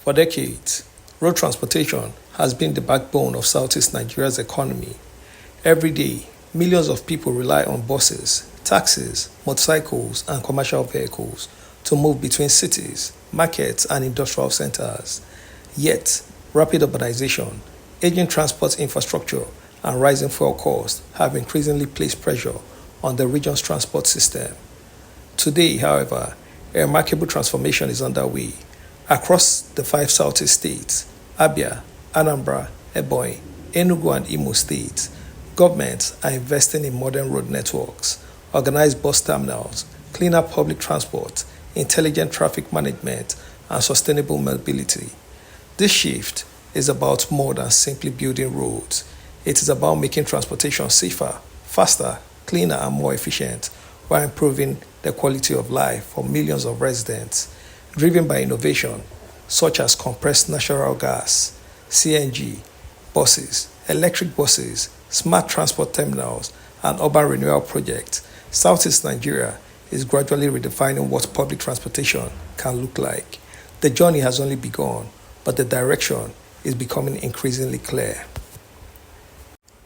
For decades, road transportation has been the backbone of Southeast Nigeria's economy. Every day, millions of people rely on buses, taxis, motorcycles, and commercial vehicles to move between cities, markets, and industrial centers. Yet, rapid urbanization, aging transport infrastructure, and rising fuel costs have increasingly placed pressure on the region's transport system. Today, however, a remarkable transformation is underway. Across the 5 Southeast states, Abia, Anambra, Ebonyi, Enugu and Imo States, governments are investing in modern road networks, organized bus terminals, cleaner public transport, intelligent traffic management, and sustainable mobility. This shift is about more than simply building roads. It is about making transportation safer, faster, cleaner, and more efficient while improving the quality of life for millions of residents, driven by innovation such as compressed natural gas, CNG, buses, electric buses, smart transport terminals, and urban renewal projects. Southeast Nigeria is gradually redefining what public transportation can look like. The journey has only begun, but the direction is becoming increasingly clear.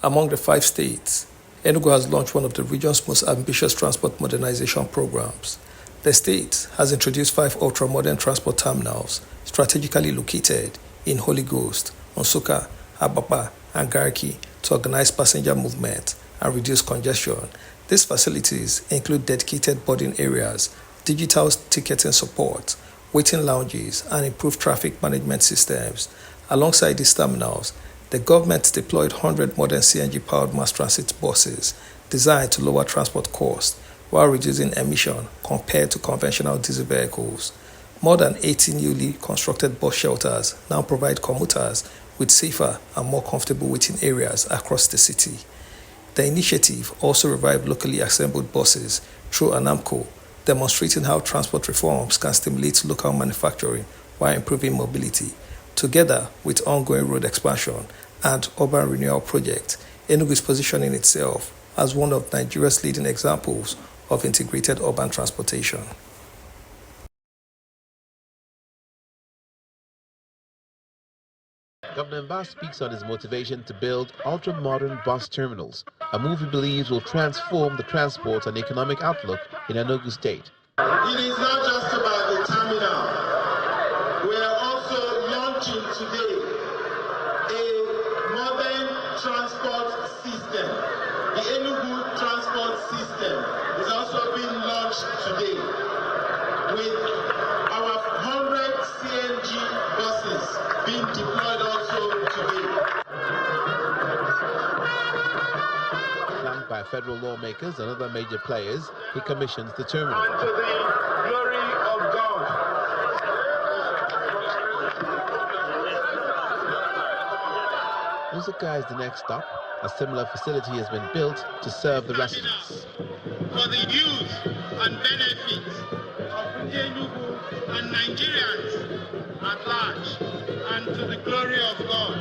Among the 5 states, Enugu has launched one of the region's most ambitious transport modernization programs. The state has introduced 5 ultra-modern transport terminals strategically located in Holy Ghost, Nsukka, Abapa, and Garki to organize passenger movement and reduce congestion. These facilities include dedicated boarding areas, digital ticketing support, waiting lounges, and improved traffic management systems. Alongside these terminals, the government deployed 100 modern CNG-powered mass transit buses designed to lower transport costs while reducing emission compared to conventional diesel vehicles. More than 80 newly constructed bus shelters now provide commuters with safer and more comfortable waiting areas across the city. The initiative also revived locally assembled buses through Anambra, demonstrating how transport reforms can stimulate local manufacturing while improving mobility. Together with ongoing road expansion and urban renewal projects, Enugu is positioning itself as one of Nigeria's leading examples of integrated urban transportation. Governor Mba speaks on his motivation to build ultra-modern bus terminals, a move he believes will transform the transport and economic outlook in Enugu State. It is not just about the terminal. We are also launching today a modern transport system. The Enugu transport system is also being launched today with our 100 CNG buses being deployed also today. Flanked by federal lawmakers and other major players, he commissions the terminal. And to the glory of God. Nsukka is the next stop. A similar facility has been built to serve the residents. For the use and benefits of Enugu and Nigerians at large, and to the glory of God.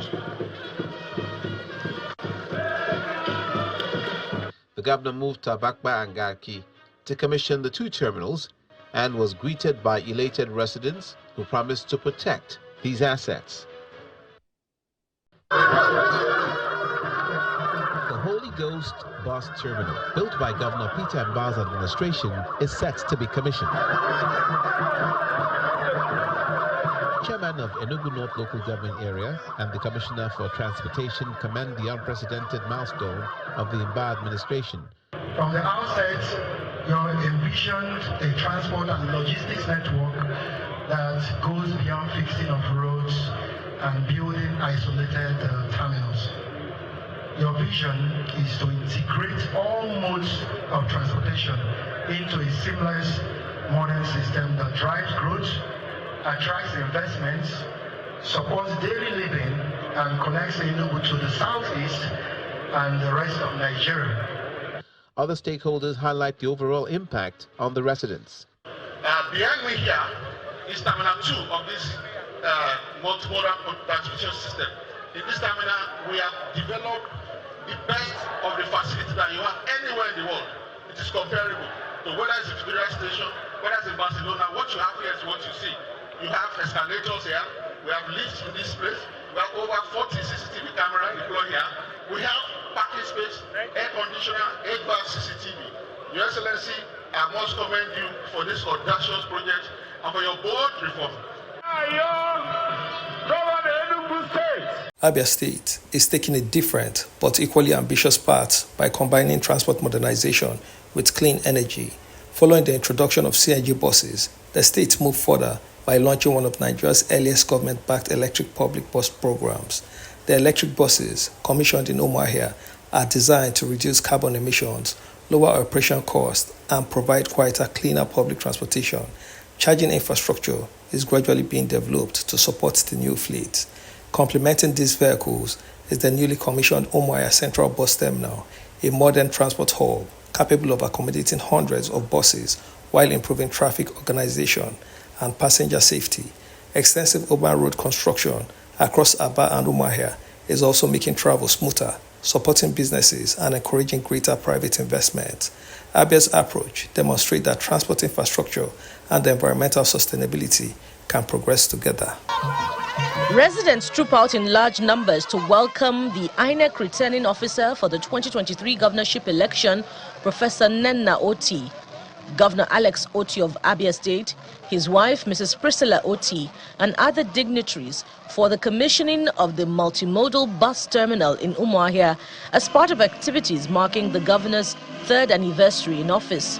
The governor moved to Abakpa and Garki to commission the 2 terminals and was greeted by elated residents who promised to protect these assets. The Holy Ghost Bus Terminal, built by Governor Peter Mba's administration, is set to be commissioned. Chairman of Enugu North Local Government Area and the Commissioner for Transportation commend the unprecedented milestone of the Mba administration. From the outset, you envisioned a transport and logistics network that goes beyond fixing of roads and building isolated terminals. Your vision is to integrate all modes of transportation into a seamless modern system that drives growth, attracts investments, supports daily living, and connects Enugu to the southeast and the rest of Nigeria. Other stakeholders highlight the overall impact on the residents. Behind me here is Terminal 2 of this multimodal transportation system. In this terminal, we have developed the best of the facilities that you have anywhere in the world. It is comparable. So whether it's a Victoria Station, whether it's in Barcelona, what you have here is what you see. You have escalators here, We have lifts in this place. We have over 40 CCTV cameras deployed here. We have parking space, air conditioner, 8-bar CCTV. Your Excellency, I must commend you for this audacious project and for your bold reform. Abia State is taking a different but equally ambitious path by combining transport modernization with clean energy. Following the introduction of CNG buses, the state moved further by launching one of Nigeria's earliest government-backed electric public bus programs. The electric buses, commissioned in Umuahia, are designed to reduce carbon emissions, lower operation costs, and provide quieter, cleaner public transportation. Charging infrastructure is gradually being developed to support the new fleet. Complementing these vehicles is the newly commissioned Umuahia Central Bus Terminal, a modern transport hub capable of accommodating hundreds of buses while improving traffic organization and passenger safety. Extensive urban road construction across Aba and Umuahia is also making travel smoother, supporting businesses and encouraging greater private investment. Abia's approach demonstrates that transport infrastructure and environmental sustainability can progress together. Residents troop out in large numbers to welcome the INEC returning officer for the 2023 governorship election, Professor Nenna Oti. Governor Alex Oti of Abia State, his wife Mrs. Priscilla Oti, and other dignitaries for the commissioning of the multimodal bus terminal in Umuahia as part of activities marking the governor's third anniversary in office.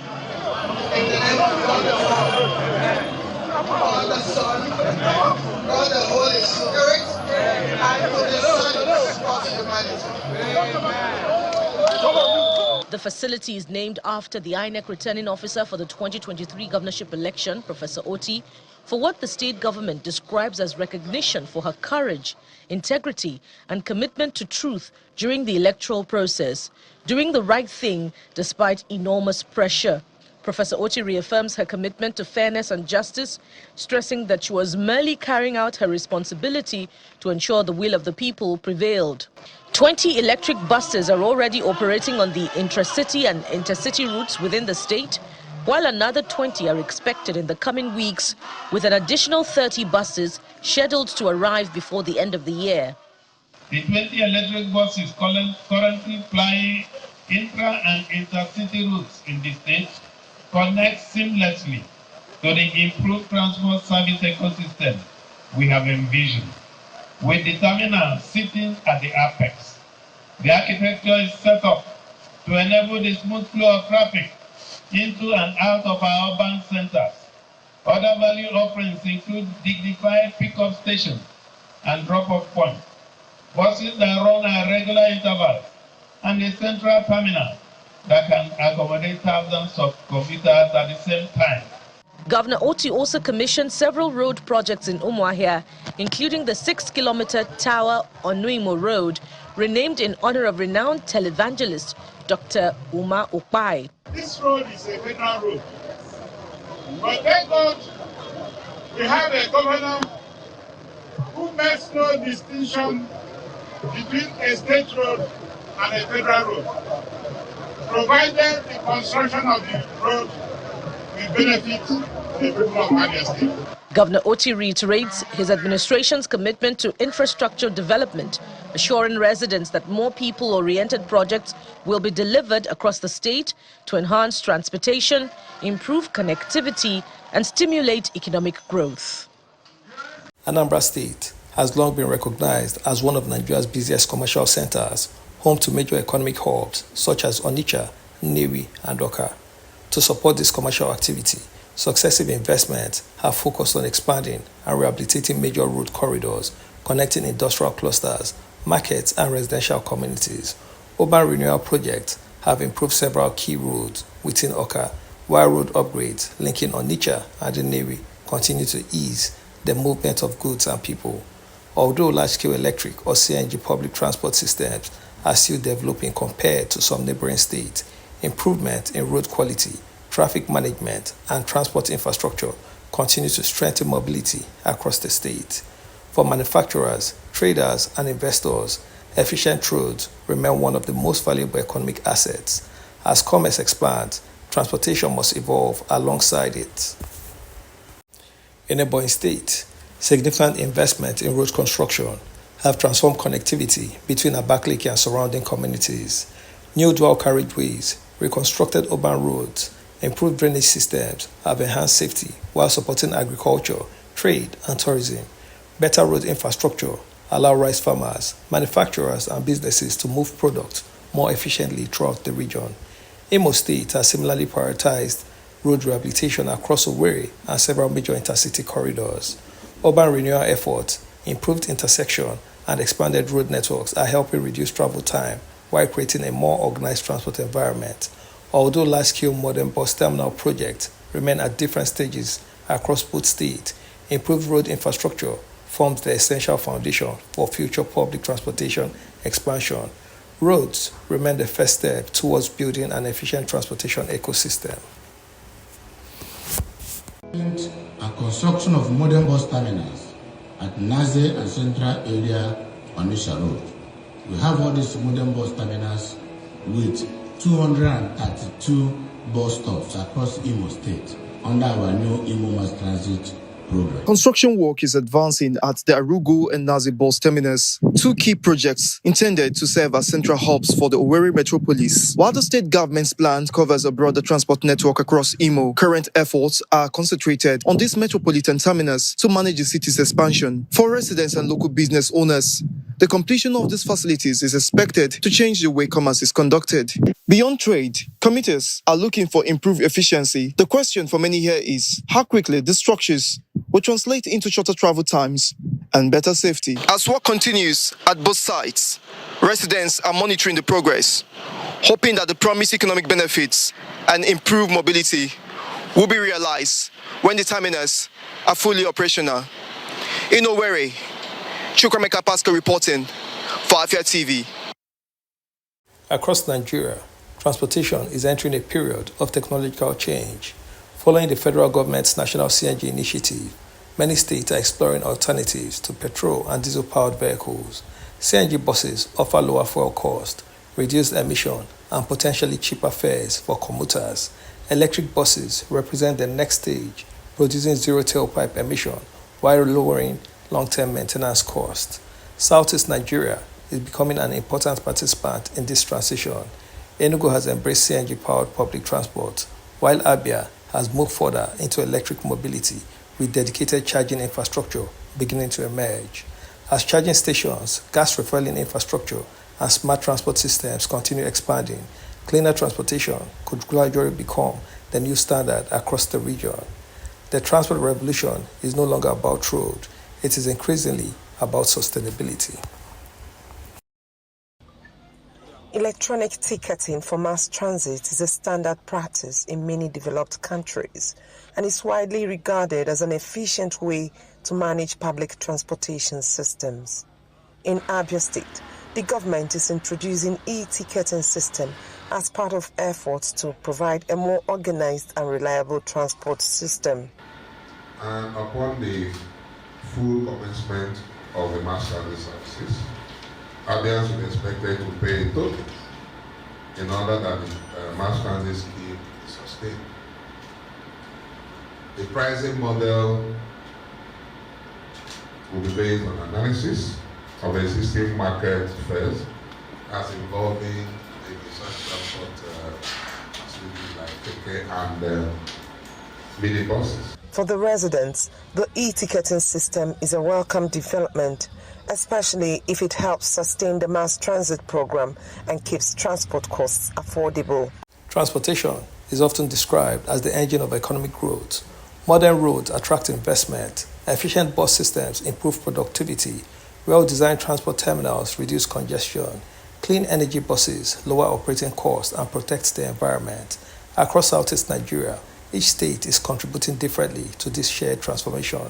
The facility is named after the INEC returning officer for the 2023 governorship election, Professor Oti, for what the state government describes as recognition for her courage, integrity, and commitment to truth during the electoral process, doing the right thing despite enormous pressure. Professor Oti reaffirms her commitment to fairness and justice, stressing that she was merely carrying out her responsibility to ensure the will of the people prevailed. 20 electric buses are already operating on the intracity and intercity routes within the state, while another 20 are expected in the coming weeks, with an additional 30 buses scheduled to arrive before the end of the year. The 20 electric buses currently plying intra and intercity routes in the state connect seamlessly to the improved transport service ecosystem we have envisioned, with the terminal sitting at the apex. The architecture is set up to enable the smooth flow of traffic into and out of our urban centers. Other value offerings include dignified pickup stations and drop-off points, buses that run at regular intervals, and a central terminal that can accommodate thousands of commuters at the same time. Governor Oti also commissioned several road projects in Umuahia, including the 6-kilometer Tower on Imo Road, renamed in honor of renowned televangelist Dr. Uma Okpai. This road is a federal road, but thank God we have a governor who makes no distinction between a state road and a federal road, provided the construction of the road will benefit the people of Abia State. Governor Oti reiterates his administration's commitment to infrastructure development, assuring residents that more people-oriented projects will be delivered across the state to enhance transportation, improve connectivity, and stimulate economic growth. Anambra State has long been recognized as one of Nigeria's busiest commercial centers, home to major economic hubs such as Onitsha, Nnewi, and Awka. To support this commercial activity, successive investments have focused on expanding and rehabilitating major road corridors, connecting industrial clusters, markets, and residential communities. Urban renewal projects have improved several key roads within Awka, while road upgrades linking Onitsha and Nnewi continue to ease the movement of goods and people. Although large-scale electric or CNG public transport systems are still developing compared to some neighboring states, improvement in road quality, traffic management, and transport infrastructure continue to strengthen mobility across the state. For manufacturers, traders, and investors, efficient roads remain one of the most valuable economic assets. As commerce expands, transportation must evolve alongside it. In Ebonyi State, Significant investment in road construction have transformed connectivity between Abakaliki and surrounding communities. New dual carriageways, reconstructed urban roads, improved drainage systems have enhanced safety while supporting agriculture, trade, and tourism. Better road infrastructure allow rice farmers, manufacturers, and businesses to move products more efficiently throughout the region. Imo State has similarly prioritized road rehabilitation across Owerri and several major intercity corridors. Urban renewal efforts, improved intersection, and expanded road networks are helping reduce travel time while creating a more organized transport environment. Although large-scale modern bus terminal projects remain at different stages across both states, improved road infrastructure forms the essential foundation for future public transportation expansion. Roads remain the first step towards building an efficient transportation ecosystem. And construction of modern bus terminals at Naze and Central Area on Onitsha Road. We have all these modern bus terminals with 232 bus stops across Imo State under our new Imo Mass Transit program. Construction work is advancing at the Enugu and Naze bus terminus, two key projects intended to serve as central hubs for the Owerri metropolis. While the state government's plan covers a broader transport network across Imo, current efforts are concentrated on this metropolitan terminus to manage the city's expansion. For residents and local business owners, the completion of these facilities is expected to change the way commerce is conducted. Beyond trade, commuters are looking for improved efficiency. The question for many here is how quickly these structures will translate into shorter travel times and better safety. As work continues at both sites, residents are monitoring the progress, hoping that the promised economic benefits and improved mobility will be realized when the terminals are fully operational. In Owerri, Chukwemeka Pascal reporting for Abia TV. Across Nigeria, transportation is entering a period of technological change. Following the federal government's national CNG initiative, many states are exploring alternatives to petrol and diesel-powered vehicles. CNG buses offer lower fuel cost, reduced emission, and potentially cheaper fares for commuters. Electric buses represent the next stage, producing zero tailpipe emission while lowering long-term maintenance costs. Southeast Nigeria is becoming an important participant in this transition. Enugu has embraced CNG-powered public transport, while Abia has moved further into electric mobility with dedicated charging infrastructure beginning to emerge. As charging stations, gas refueling infrastructure, and smart transport systems continue expanding, cleaner transportation could gradually become the new standard across the region. The transport revolution is no longer about road, it is increasingly about sustainability. Electronic ticketing for mass transit is a standard practice in many developed countries and is widely regarded as an efficient way to manage public transportation systems. In Abia State, the government is introducing e-ticketing system as part of efforts to provide a more organized and reliable transport system. And upon the full commencement of the mass transit services, Abians will be expected to pay a toll in order that the mass transit scheme is sustained. The pricing model will be based on analysis of existing market fares as involving maybe such transport facilities like KK and minibuses. For the residents, the e-ticketing system is a welcome development, especially if it helps sustain the mass transit program and keeps transport costs affordable. Transportation is often described as the engine of economic growth. Modern roads attract investment, efficient bus systems improve productivity, well-designed transport terminals reduce congestion, clean energy buses lower operating costs and protect the environment. Across Southeast Nigeria, each state is contributing differently to this shared transformation.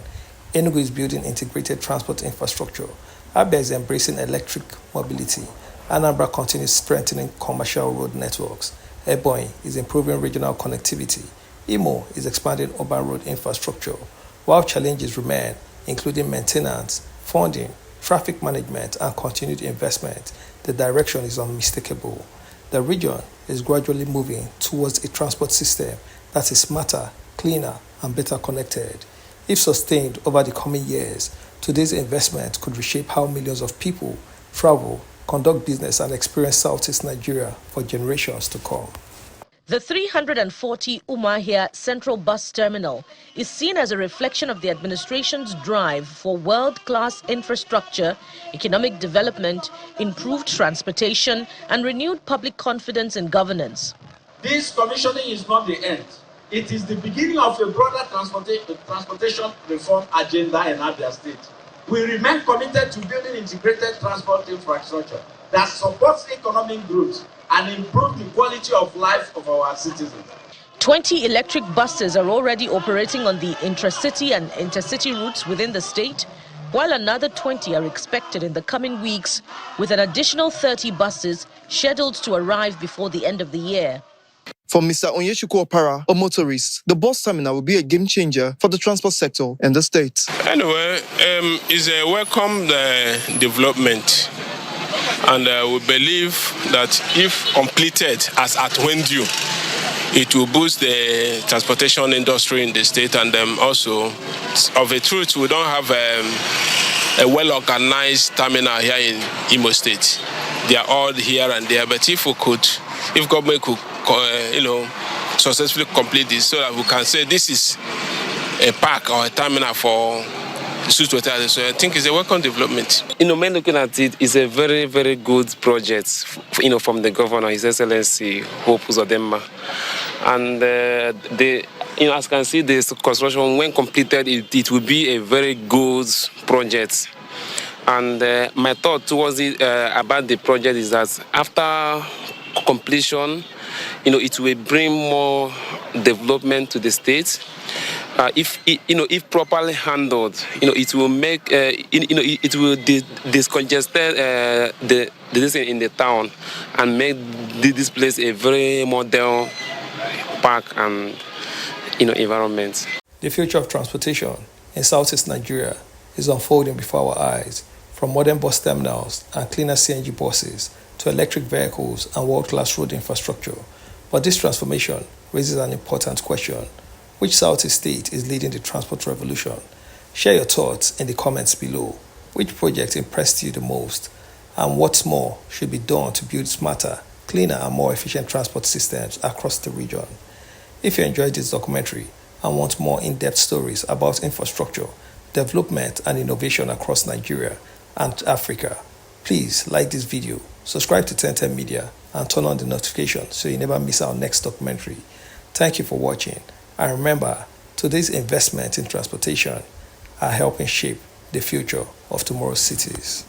Enugu is building integrated transport infrastructure. Abia is embracing electric mobility. Anambra continues strengthening commercial road networks. Ebonyi is improving regional connectivity. Imo is expanding urban road infrastructure. While challenges remain, including maintenance, funding, traffic management, and continued investment, the direction is unmistakable. The region is gradually moving towards a transport system that is smarter, cleaner, and better connected. If sustained over the coming years, today's investment could reshape how millions of people travel, conduct business, and experience Southeast Nigeria for generations to come. The 340 Umuahia Central Bus Terminal is seen as a reflection of the administration's drive for world-class infrastructure, economic development, improved transportation, and renewed public confidence in governance. This commissioning is not the end. It is the beginning of a broader transportation reform agenda in Abia State. We remain committed to building integrated transport infrastructure that supports economic growth and improves the quality of life of our citizens. 20 electric buses are already operating on the intracity and intercity routes within the state, while another 20 are expected in the coming weeks, with an additional 30 buses scheduled to arrive before the end of the year. For Mr. Onyechukwu Opara, a motorist, the bus terminal will be a game changer for the transport sector in the state. Anyway, it's a welcome development. And we believe that if completed as at when due, it will boost the transportation industry in the state. And also, of a truth, we don't have a well-organized terminal here in Imo State. They are all here and there. But if government could, successfully complete this, so that we can say this is a park or a terminal for so I think it's a welcome development. Men looking at it, is a very, very good project, from the governor, His Excellency Hope Uzodinma. And as you can see, this construction, when completed, it will be a very good project. And my thought towards it about the project is that after completion, it will bring more development to the state. If properly handled, it will make it will discongest the in the town and make this place a very modern park and environment. The future of transportation in Southeast Nigeria is unfolding before our eyes, from modern bus terminals and cleaner CNG buses to electric vehicles and world-class road infrastructure. But this transformation raises an important question. Which Southeast state is leading the transport revolution? Share your thoughts in the comments below. Which project impressed you the most? And what's more should be done to build smarter, cleaner, and more efficient transport systems across the region? If you enjoyed this documentary and want more in-depth stories about infrastructure, development, and innovation across Nigeria and Africa, please like this video, subscribe to 1010 Media, and turn on the notification so you never miss our next documentary. Thank you for watching. And remember, today's investment in transportation are helping shape the future of tomorrow's cities.